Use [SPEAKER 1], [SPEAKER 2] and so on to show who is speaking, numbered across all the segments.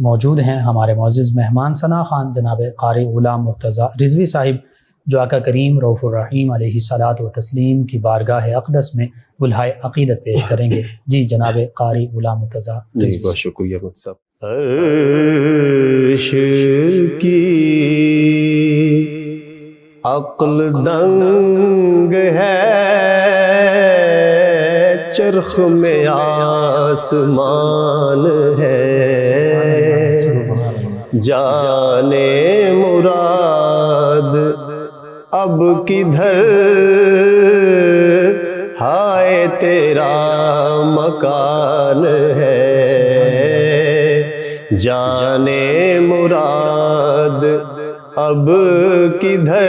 [SPEAKER 1] मौजूद हैं हमारे मोअज़्ज़िज़ मेहमान सना ख़ान जनाब क़ारी ग़ुलाम मुर्तज़ा रिज़वी साहिब, जो आका करीम रऊफ़ुर रहीम अलैहिस्सलातु व तस्लीम की बारगाह अक़दस में बुलहाए अक़ीदत पेश करेंगे। जी जनाब क़ारी ग़ुलाम मुर्तज़ा।
[SPEAKER 2] जी बहुत शुक्रिया मुझसे। अर्श की अक्ल दंग है, चरख में आसमान है, जाने मुराद अब किधर, हाय तेरा मकान है, जाने मुराद अब किधर,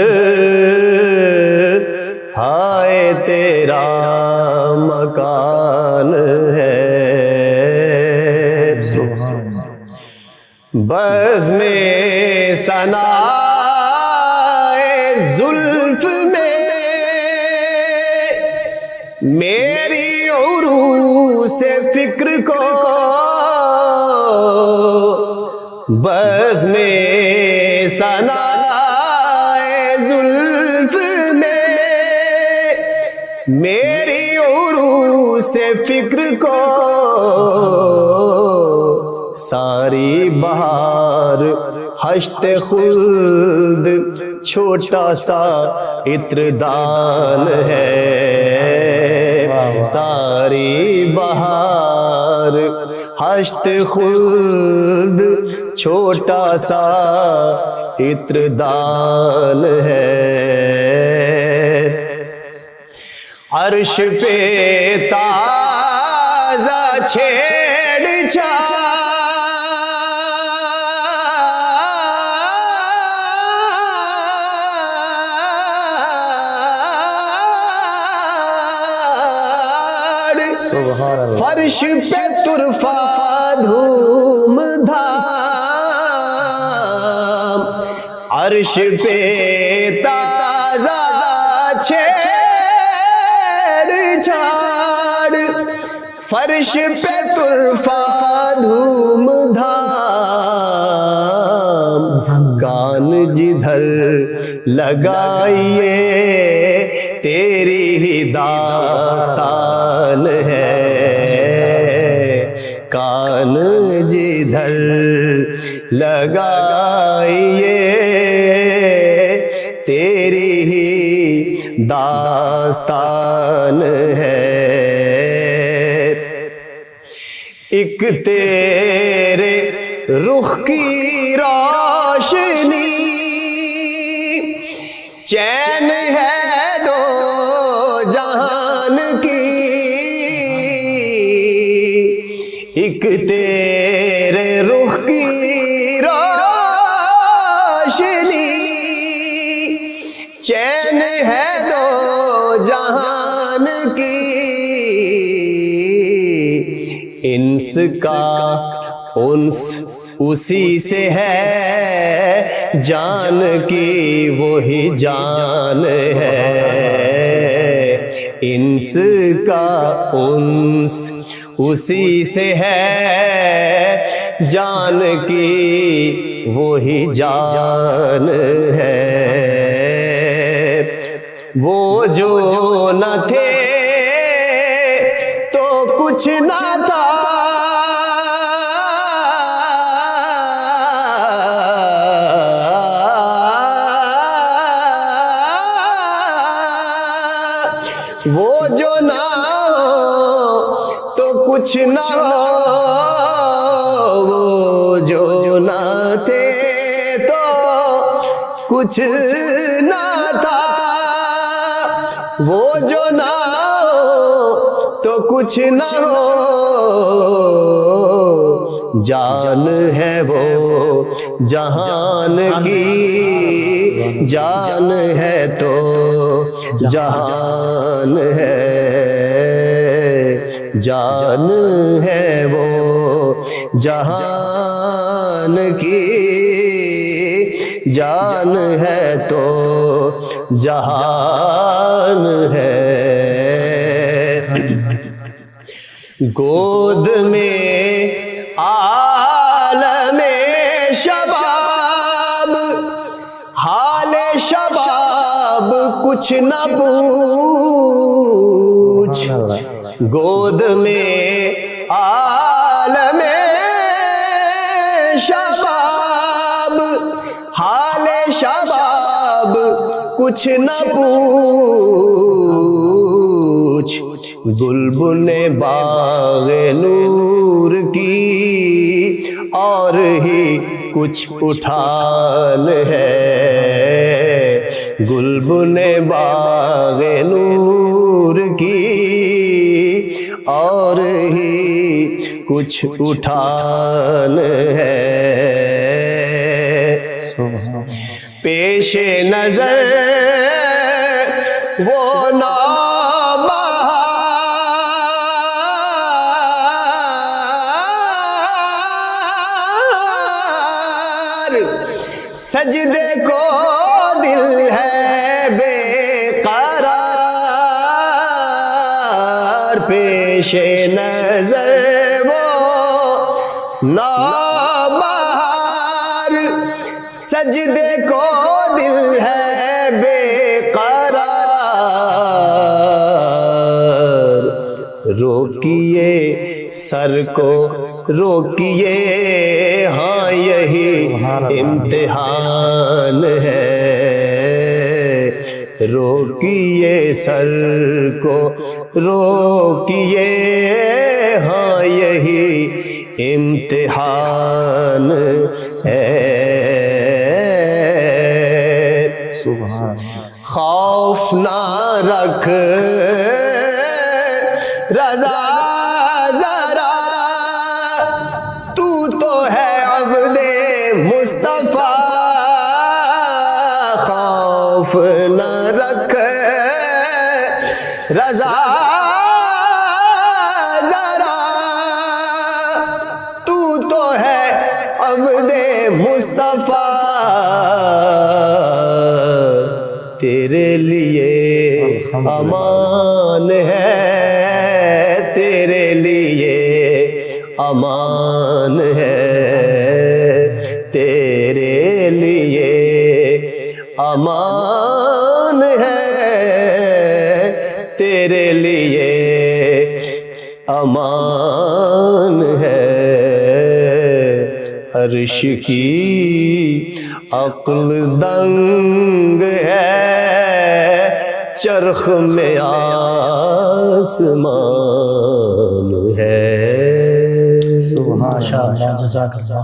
[SPEAKER 2] हाय तेरा मकान है। बज़ में सनाए जुल्फ में मेरी उरूस फिक्र को, बज़ में सनाए जुल्फ में मेरी उरूस फिक्र को, सारी बहार हश्ते खुल्द छोटा सा इत्रदान है, सारी बहार हश्ते खुल्द छोटा सा इत्रदान है। अर्श पे ताज़ा छेड़छाड़, फर्श पे तुरफा धूम धाम, अर्श पे ताज़ा छेड़छाड़, फर्श पे तुरफा धूम धाम, कान जिधर लगाइए तेरी ही दास्तान है, कान जिधर लगाइए तेरी ही दास्तान है। एक तेरे रुख की रोशनी चैन है दो जहान की, एक तेरे रुख की रोशनी चैन है दो जहान की, इंस का उन्स उसी से है, जान की वही जान है, इंस का उन्स उसी से है, जान की वही जान है। वो जो न थे तो कुछ न था, वो जो ना हो तो कुछ ना हो, वो जो ना थे तो कुछ ना था, वो जो ना हो तो कुछ ना हो, जान है वो जहान की, जान है तो जहान है, जान है वो जहान की, जान है तो जहान है। गोद में आलम शबाब, हाले शबाब कुछ न पूछ, गोद में आलमे शबाब, हाले शबाब कुछ न पूछ, बुलबुले बाग़े नूर की और ही कुछ उठान है, गुलबुले बाग़े नूर की और ही कुछ उठान है। पेशे नजर वो नौबहार, सजदे को दिल है बेकरार, पेशे नजर वो नौबहार, सजदे को दिल है बेकरार, रोकिए सर को रोकिए, हाँ यही इम्तिहान है, रोकिए सर को रोकिए, हाँ यही इम्तिहान है। खौफ ना रख रज़ा ज़रा, तू तो है अब्दे मुस्तफ़ा, खौफ न रख रज़ा ज़रा, तू तो है अब्दे मुस्तफ़ा, तेरे लिए अमान है, तेरे लिए अमान है, तेरे लिए अमान है, तेरे लिए अमान है। अर्श की अक्ल दंग है, चरख में आसमान है।
[SPEAKER 1] माशाअल्लाह, जज़ाकल्लाह।